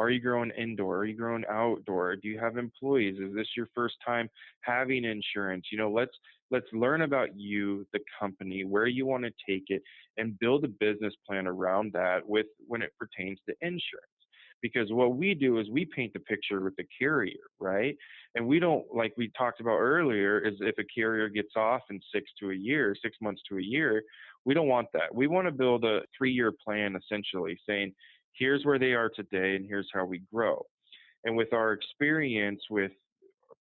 Are you growing indoor? Are you growing outdoor? Do you have employees? Is this your first time having insurance? Let's learn about you, the company, where you want to take it, and build a business plan around that with when it pertains to insurance. Because what we do is we paint the picture with the carrier, right? And we don't, like we talked about earlier, is if a carrier gets off in 6 months to a year, we don't want that. We want to build a 3-year plan, essentially saying, here's where they are today and here's how we grow. And with our experience with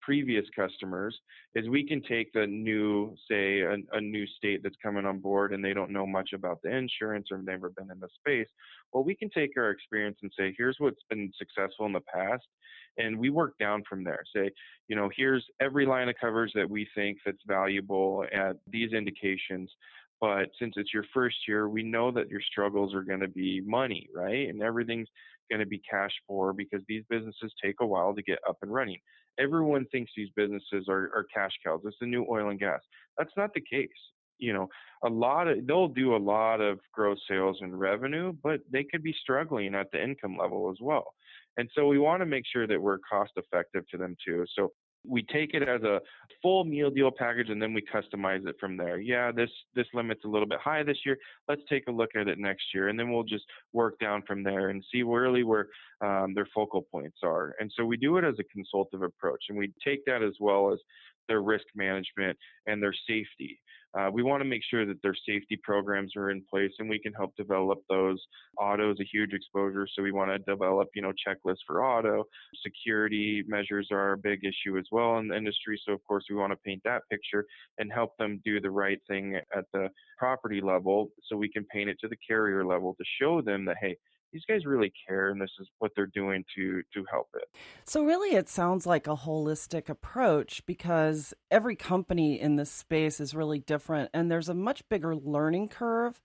previous customers is we can take the new, say, a new state that's coming on board and they don't know much about the insurance or never been in the space. Well, we can take our experience and say, here's what's been successful in the past. And we work down from there. Say, here's every line of coverage that we think that's valuable at these indications. But since it's your first year, we know that your struggles are going to be money, right? And everything's going to be cash poor because these businesses take a while to get up and running. Everyone thinks these businesses are cash cows. It's the new oil and gas. That's not the case. They'll do a lot of gross sales and revenue, but they could be struggling at the income level as well. And so we want to make sure that we're cost effective to them too. So we take it as a full meal deal package and then we customize it from there. Yeah, this limit's a little bit high this year. Let's take a look at it next year. And then we'll just work down from there and see really where their focal points are. And so we do it as a consultative approach. And we take that as well as their risk management and their safety. We want to make sure that their safety programs are in place and we can help develop those. Auto is a huge exposure, so we want to develop, checklists for auto. Security measures are a big issue as well in the industry, so of course we want to paint that picture and help them do the right thing at the property level so we can paint it to the carrier level to show them that, hey, these guys really care and this is what they're doing to help it. So really it sounds like a holistic approach because every company in this space is really different and there's a much bigger learning curve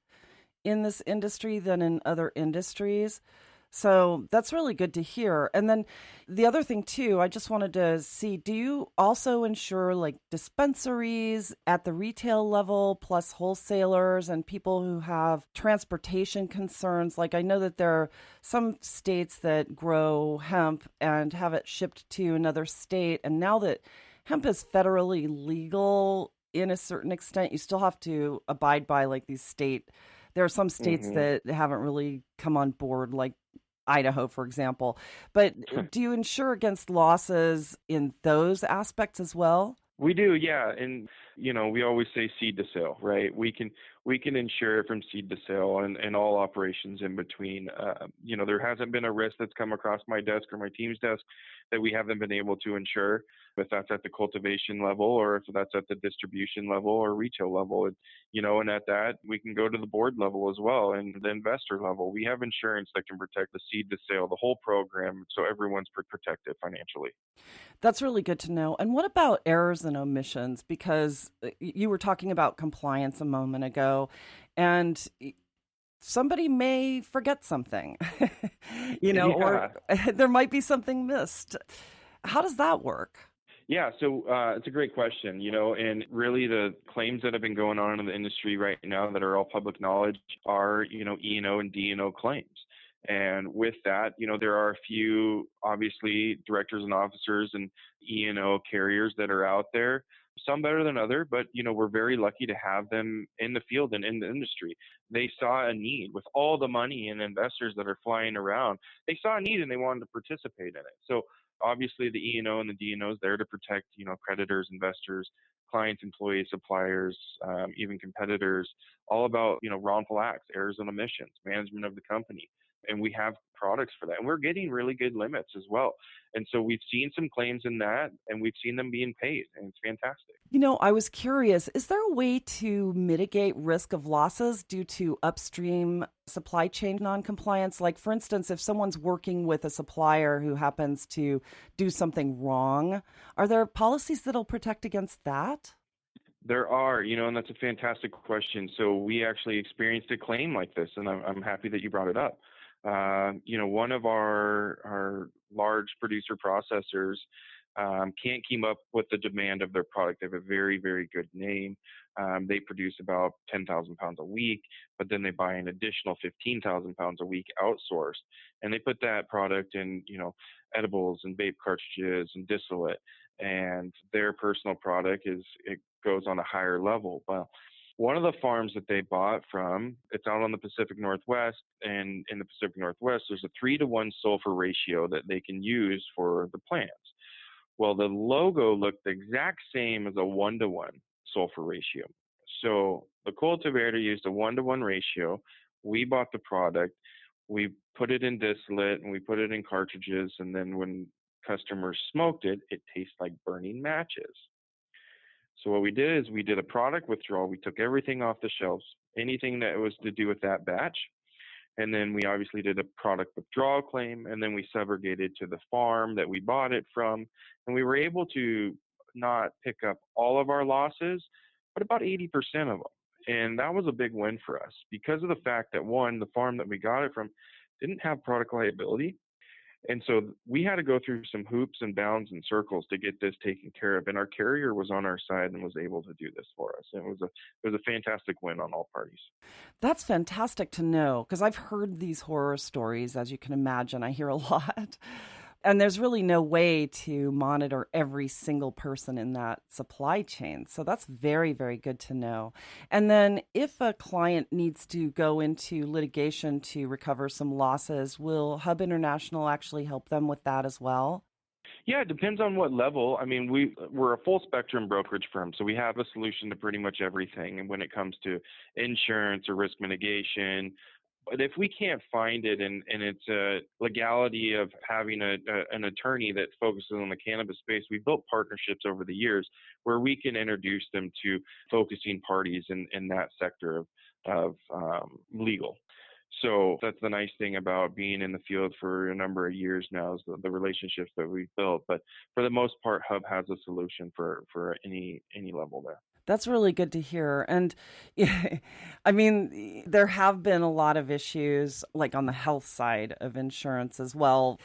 in this industry than in other industries. So that's really good to hear. And then the other thing too, I just wanted to see, do you also insure like dispensaries at the retail level plus wholesalers and people who have transportation concerns? Like I know that there are some states that grow hemp and have it shipped to another state. And now that hemp is federally legal in a certain extent, you still have to abide by like these there are some states that haven't really come on board, like Idaho, for example. But do you insure against losses in those aspects as well? We do, yeah. And, we always say seed to sale, right? We can insure from seed to sale and all operations in between. There hasn't been a risk that's come across my desk or my team's desk that we haven't been able to insure, if that's at the cultivation level or if that's at the distribution level or retail level. And at that, we can go to the board level as well and the investor level. We have insurance that can protect the seed to sale, the whole program, so everyone's protected financially. That's really good to know. And what about errors and omissions? Because you were talking about compliance a moment ago, and somebody may forget something, or there might be something missed. How does that work? Yeah, so it's a great question, and really the claims that have been going on in the industry right now that are all public knowledge are, E&O and D&O claims. And with that, there are a few, obviously, directors and officers and E&O carriers that are out there, some better than others, but, we're very lucky to have them in the field and in the industry. They saw a need with all the money and investors that are flying around. They saw a need and they wanted to participate in it. So obviously the E&O and the D&O is there to protect, creditors, investors, clients, employees, suppliers, even competitors, all about, wrongful acts, errors and omissions, management of the company. And we have products for that. And we're getting really good limits as well. And so we've seen some claims in that and we've seen them being paid. And it's fantastic. I was curious, is there a way to mitigate risk of losses due to upstream supply chain noncompliance? Like, for instance, if someone's working with a supplier who happens to do something wrong, are there policies that'll protect against that? There are, and that's a fantastic question. So we actually experienced a claim like this, and I'm happy that you brought it up. One of our large producer processors can't keep up with the demand of their product. They have a very, very good name. They produce about 10,000 pounds a week, but then they buy an additional 15,000 pounds a week outsourced, and they put that product in, edibles and vape cartridges and distillate, and their personal product it goes on a higher level. Well, one of the farms that they bought from, it's out on the Pacific Northwest, and in the Pacific Northwest, there's a 3-to-1 sulfur ratio that they can use for the plants. Well, the logo looked the exact same as a 1-to-1 sulfur ratio. So the cultivator used a 1-to-1 ratio. We bought the product, we put it in distillate, and we put it in cartridges. And then when customers smoked it, it tastes like burning matches. So what we did is we did a product withdrawal. We took everything off the shelves, anything that was to do with that batch, and then we obviously did a product withdrawal claim, and then we segregated to the farm that we bought it from. And we were able to not pick up all of our losses, but about 80% of them. And that was a big win for us because of the fact that, one, the farm that we got it from didn't have product liability. And so we had to go through some hoops and bounds and circles to get this taken care of. And our carrier was on our side and was able to do this for us. And it was a fantastic win on all parties. That's fantastic to know because I've heard these horror stories, as you can imagine. I hear a lot. And there's really no way to monitor every single person in that supply chain. So that's very, very good to know. And then if a client needs to go into litigation to recover some losses, will Hub International actually help them with that as well? Yeah, it depends on what level. I mean, we're a full spectrum brokerage firm, so we have a solution to pretty much everything. And when it comes to insurance or risk mitigation, but if we can't find it, and it's a legality of having an attorney that focuses on the cannabis space, we built partnerships over the years where we can introduce them to focusing parties in that sector of legal. So that's the nice thing about being in the field for a number of years now is the relationships that we've built. But for the most part, Hub has a solution for any level there. That's really good to hear. And I mean, there have been a lot of issues like on the health side of insurance as well.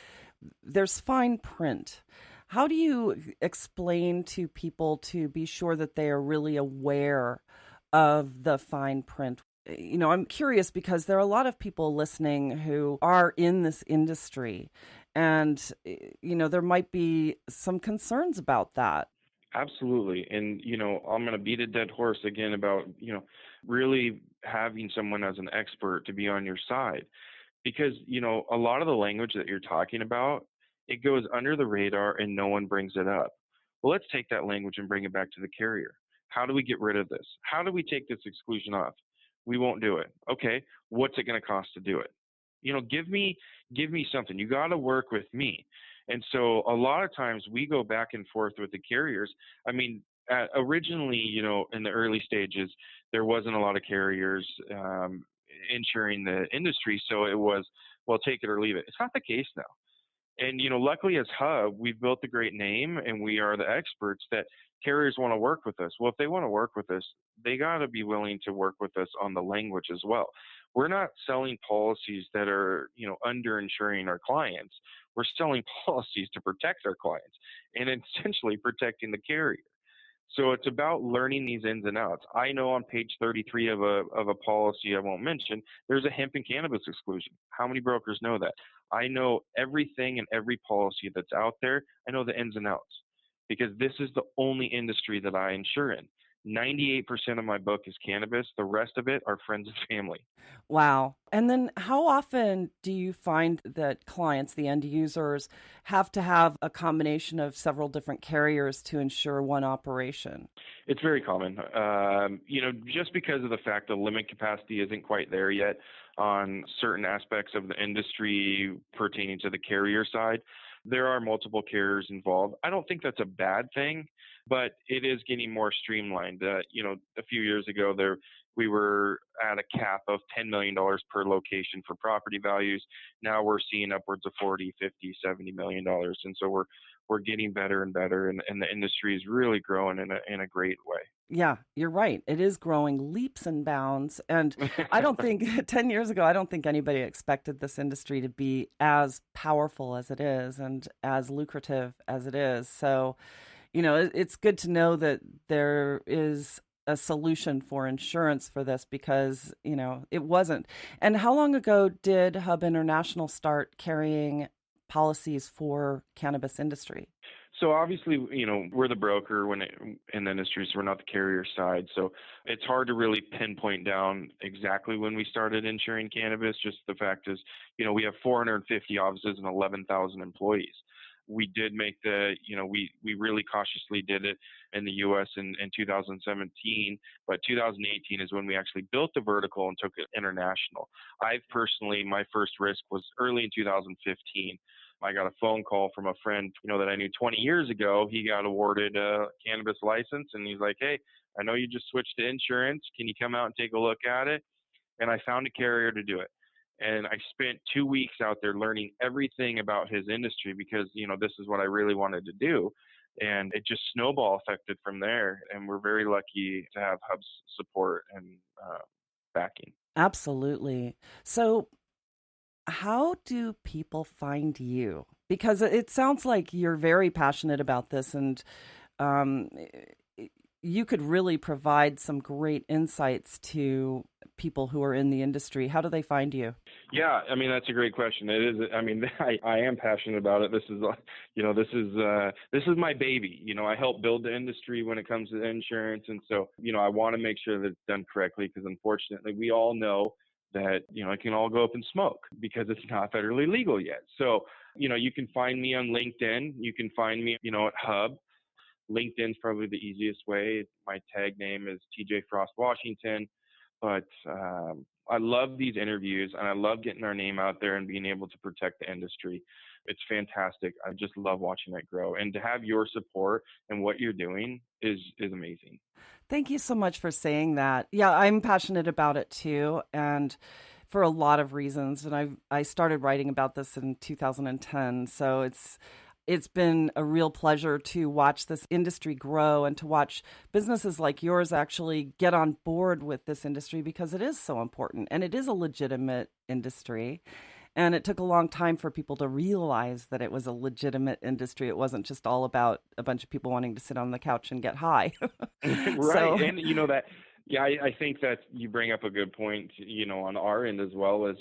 There's fine print. How do you explain to people to be sure that they are really aware of the fine print? I'm curious because there are a lot of people listening who are in this industry, and, there might be some concerns about that. Absolutely. And, I'm going to beat a dead horse again about, really having someone as an expert to be on your side. Because, a lot of the language that you're talking about, it goes under the radar and no one brings it up. Well, let's take that language and bring it back to the carrier. How do we get rid of this? How do we take this exclusion off? We won't do it. Okay, what's it going to cost to do it? Give me something. You got to work with me. And so a lot of times we go back and forth with the carriers. I mean, originally, in the early stages, there wasn't a lot of carriers insuring the industry. So it was, well, take it or leave it. It's not the case now. And, luckily as Hub, we've built a great name and we are the experts that carriers want to work with us. Well, if they want to work with us, they got to be willing to work with us on the language as well. We're not selling policies that are, underinsuring our clients. We're selling policies to protect our clients and essentially protecting the carrier. So it's about learning these ins and outs. I know on page 33 of a policy I won't mention, there's a hemp and cannabis exclusion. How many brokers know that? I know everything and every policy that's out there. I know the ins and outs because this is the only industry that I insure in. 98% of my book is cannabis. The rest of it are friends and family. Wow. And then how often do you find that clients, the end users, have to have a combination of several different carriers to ensure one operation? It's very common. Just because of the fact the limit capacity isn't quite there yet on certain aspects of the industry pertaining to the carrier side. There are multiple carriers involved. I don't think that's a bad thing, but it is getting more streamlined. A few years ago, we were at a cap of $10 million per location for property values. Now we're seeing upwards of 40, 50, $70 million. And so we're getting better and better, and the industry is really growing in a great way. Yeah, you're right. It is growing leaps and bounds. And I don't think 10 years ago, I don't think anybody expected this industry to be as powerful as it is and as lucrative as it is. So, it's good to know that there is a solution for insurance for this because, it wasn't. And how long ago did Hub International start carrying policies for cannabis industry? So obviously, we're the broker in the industry, so we're not the carrier side. So it's hard to really pinpoint down exactly when we started insuring cannabis. Just the fact is, we have 450 offices and 11,000 employees. We did make we really cautiously did it in the U.S. in 2017, but 2018 is when we actually built the vertical and took it international. My first risk was early in 2015. I got a phone call from a friend, that I knew 20 years ago. He got awarded a cannabis license, and he's like, "Hey, I know you just switched to insurance. Can you come out and take a look at it?" And I found a carrier to do it. And I spent 2 weeks out there learning everything about his industry because, this is what I really wanted to do. And it just snowball affected from there. And we're very lucky to have Hub's support and backing. Absolutely. So, how do people find you? Because it sounds like you're very passionate about this, and um, you could really provide some great insights to people who are in the industry. How do they find you? Yeah, that's a great question. It is. I am passionate about it. This is my baby. I help build the industry when it comes to insurance, and so I want to make sure that it's done correctly because unfortunately we all know that it can all go up in smoke because it's not federally legal yet. So you can find me on LinkedIn. You can find me at Hub. LinkedIn's probably the easiest way. My tag name is TJ Frost Washington. But I love these interviews, and I love getting our name out there and being able to protect the industry. It's fantastic. I just love watching it grow. And to have your support and what you're doing is amazing. Thank you so much for saying that. Yeah, I'm passionate about it too, and for a lot of reasons. And I started writing about this in 2010, so it's been a real pleasure to watch this industry grow and to watch businesses like yours actually get on board with this industry because it is so important and it is a legitimate industry. And it took a long time for people to realize that it was a legitimate industry. It wasn't just all about a bunch of people wanting to sit on the couch and get high. Right. So, And that, yeah, I think that you bring up a good point, on our end as well as,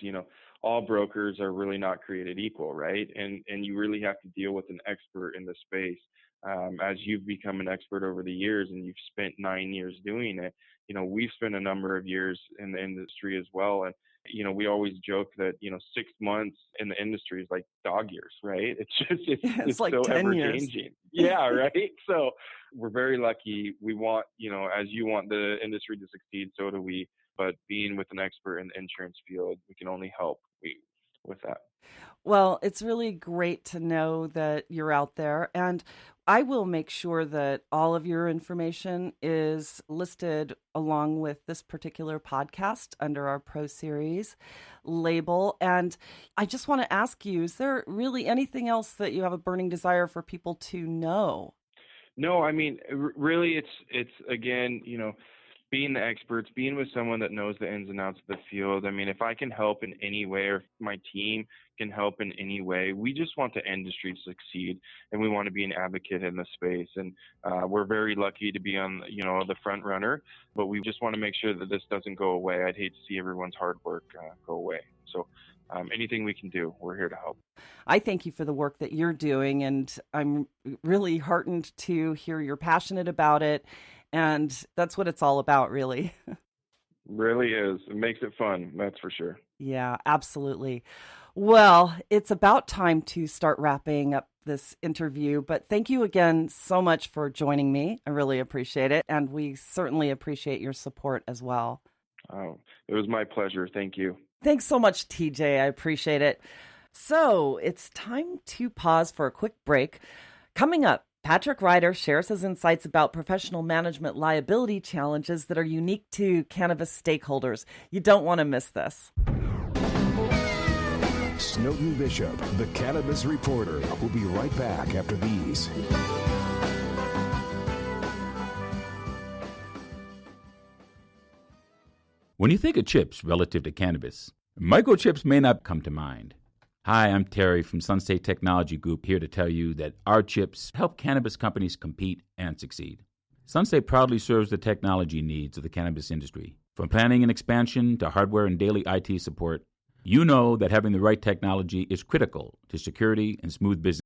all brokers are really not created equal, right? And you really have to deal with an expert in the space. As you've become an expert over the years and you've spent 9 years doing it, we've spent a number of years in the industry as well. And, we always joke that, 6 months in the industry is like dog years, right? it's It's like so 10 ever years. changing. Yeah, right. So we're very lucky. We want, as you want the industry to succeed, so do we. But being with an expert in the insurance field, we can only help with that. Well, it's really great to know that you're out there. And I will make sure that all of your information is listed along with this particular podcast under our Pro Series label. And I just want to ask you, is there really anything else that you have a burning desire for people to know? No, really, it's again, being the experts, being with someone that knows the ins and outs of the field. If I can help in any way or if my team can help in any way, we just want the industry to succeed and we want to be an advocate in the space. And we're very lucky to be on, the front runner, but we just want to make sure that this doesn't go away. I'd hate to see everyone's hard work go away. So anything we can do, we're here to help. I thank you for the work that you're doing, and I'm really heartened to hear you're passionate about it. And that's what it's all about, really. Really is. It makes it fun. That's for sure. Yeah, absolutely. Well, it's about time to start wrapping up this interview, but thank you again so much for joining me. I really appreciate it. And we certainly appreciate your support as well. Oh, it was my pleasure. Thank you. Thanks so much, TJ. I appreciate it. So it's time to pause for a quick break. Coming up, Patrick Ryder shares his insights about professional management liability challenges that are unique to cannabis stakeholders. You don't want to miss this. Snowden Bishop, the Cannabis Reporter, will be right back after these. When you think of chips relative to cannabis, microchips may not come to mind. Hi, I'm Terry from Sunstate Technology Group, here to tell you that our chips help cannabis companies compete and succeed. Sunstate proudly serves the technology needs of the cannabis industry. From planning and expansion to hardware and daily IT support, you know that having the right technology is critical to security and smooth business.